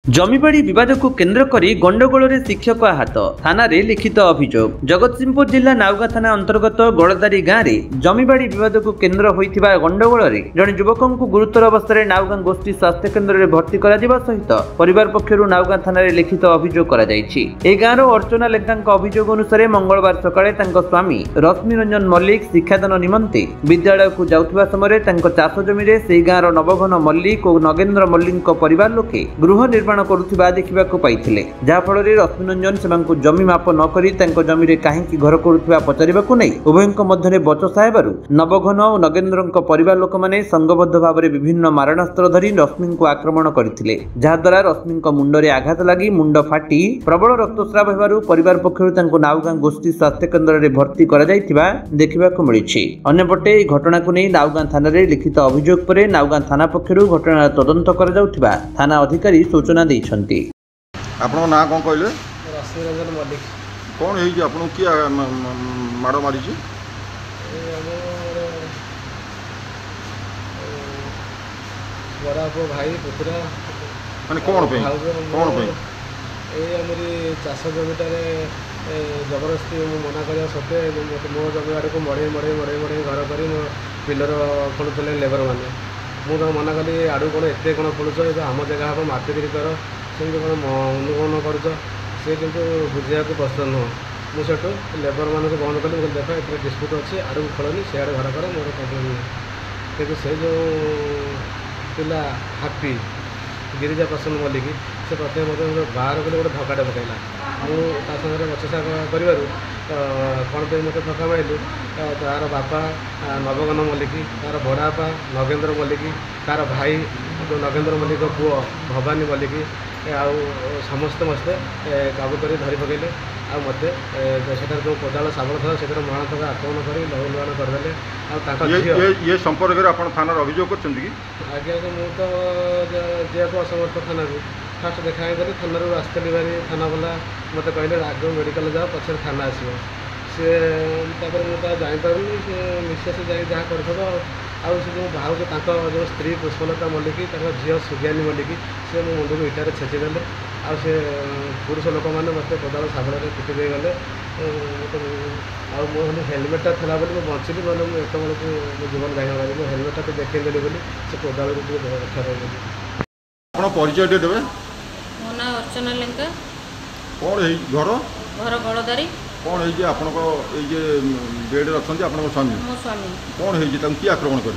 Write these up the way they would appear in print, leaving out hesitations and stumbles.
जमीबाड़ी विवाद को केन्द्र करी गंडगोल रे शिक्षक आहत थाना रे लिखित अभियोग। जगतसिंहपुर जिला नाउगा थाना अंतर्गत गोड़दारी गाँव में जमीबाड़ी विवाद को केन्द्र होइथिबा गंडगोल रे जने युवक को गुरुतर अवस्था नाउगा गोष्ठी स्वास्थ्य केन्द्र रे भर्ती करा जिबा सहित परिवार पक्षरु नाउगा थाना रे लिखित अभियोग करा जायछि। ए गाँव अर्चना लेखांक अभियोग अनुसार मंगलवार सकाळे तांको स्वामी रश्मि रंजन मल्लिक शिक्षादान निमंते विद्यालय को जाउथिबा समय तांको चाष जमी रे सेई गाँव नवघन मल्लिक और नगेन्द्र मल्लिक परिवार लोके गृह निर्माण करुथिबा देखिबाको पाइथिले। जहा फल रे रश्मि रंजन सेमांकु जमी माप न करी तांको जमी रे काहेकि घर करुथिबा पचारिबाको नै उभयଙ୍କ ମଧ୍ୟରେ बचसा हेबारु नवघन और नगेन्द्रଙ୍କ परिवार लोक माने संगबद्ध भाव रे विभिन्न मारणास्त्र धरी रश्मिଙ୍କୁ आक्रमण करथिले। जहा द्वारा रश्मिଙ୍କ मुंड रे आघात लागि मुंड फाटी प्रबल रक्तस्राव हेबारु परिवार पक्षरु तांको नाउगां गोष्ठी स्वास्थ्य केन्द्र रे भर्ती करा जायथिबा देखिबाको मिलिछि। अन्यपटे ए घटना को नै नाउगां थाना रे लिखित अभियोग परे नाउगां थाना पक्षरु घटना तदंत करा जाउथिबा थाना अधिकारी सूचना दैछन्ति। आपन ना कोन कहले? रश्मि रंजन मल्लिक। कोन हेइ जे आपन की माडो मारी छी? बड़ा को भाई पुत्रा माने कोन पे ए हमरी चाष जमीटारे जबरदस्ती मना करिया सत्ते मो जमी आड़ को मड़े घर करी मो पिलर खोलुले लेबर मैंने मुझे मना कली आड़ू कौन एत कौन खोलुच आम जगह हम मार्केटिंग कर सेमती कौन अनुगमन कर सी कितु बुझा प्रस्तुत नुह मुझे लेबर मानक बंद कली देख ये डिस्प्यूट अच्छी आड़ू खोलनी सियाड़े घर कर मोर प्रॉब्लम नहीं कि से जो पिला हापी गिरिजा प्रसन्न मल्लिक से प्रथम मतलब बाहर कले गोटे धक्काटे पकड़ा मुझे बचसा कर कौन पे मत धक्का मारू तार बापा नवघन मल्लिक तार बड़ापा नगेन्द्र मल्लिक तार भाई जो नगेन्द्र मल्लिक पुओ भवानी मल्लिक आउ समस्ते मस्ते काबू कर धरी पकड़े आ मत से जो कोदाल शाबल था से महानतक आक्रमण कर लहुलुहान करदे ये संपर्क में आप थाना अभियोग कर आज्ञा मुझे जाको असमर्थ थाना को फास्ट देखा गली थाना आसती बारी थाना वाला मत कहले आग मेडिकल जाओ पचर थाना आसो सी मुझे जापारूनी सी निश्वास जा जहाँ कर से जो भाव जो स्त्री पुष्पलता मल्लिक झील सुज्ञानी मल्लिक से मो मुंड को इटारे छेचिदेले आ पुरुष लोक मैंने मत कोदाल शाबल पिटी दे गले मो हेलमेटा था बोली बचिली ना मुझे एत बेलू मो जीवन जाइना मो हेलमेटा तो देखदेली बोली से कोदाल को रक्षा पाइली। परिचय देवे? मो ना अर्चना लेंका। कौन है घर? घर गड़दारी। कौन है आपन बेड रखते आप स्वामी? मो स्वामी। कौन है कि आक्रमण कर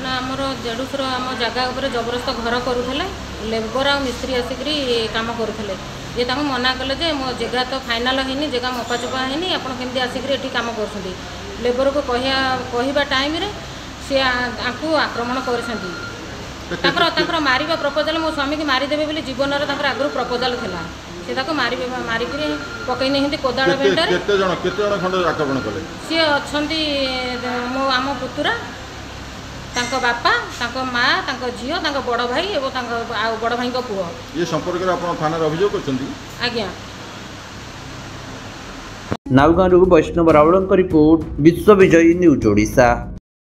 ना आमर जेडुसर आम जगह उपर जबरदस्त घर करुले लेबर आ मिस्त्री आसिक कम करुले ये मना कले जे मो जगह तो फाइनाल है जगह मपाचुपा है आपड़ी आसिक कम कर लेबर को कहवा टाइम सी आक्रमण कर मारिबा प्रपोजाल मो स्वामी की मारिदेवे बोली जीवन आगु प्रपोजाल था से मारिक पकई नहीं कोदाल बेंटर सी अच्छा मो आम पुतुरा बापा माँ झील बड़ भाई और बड़ भाई पुओ ये संपर्क में आप थाना अभियोग करछन्ती? आज्ञा। नाउगाँव वैष्णव रावल रिपोर्ट विश्व विजयी न्यूज ओडिशा।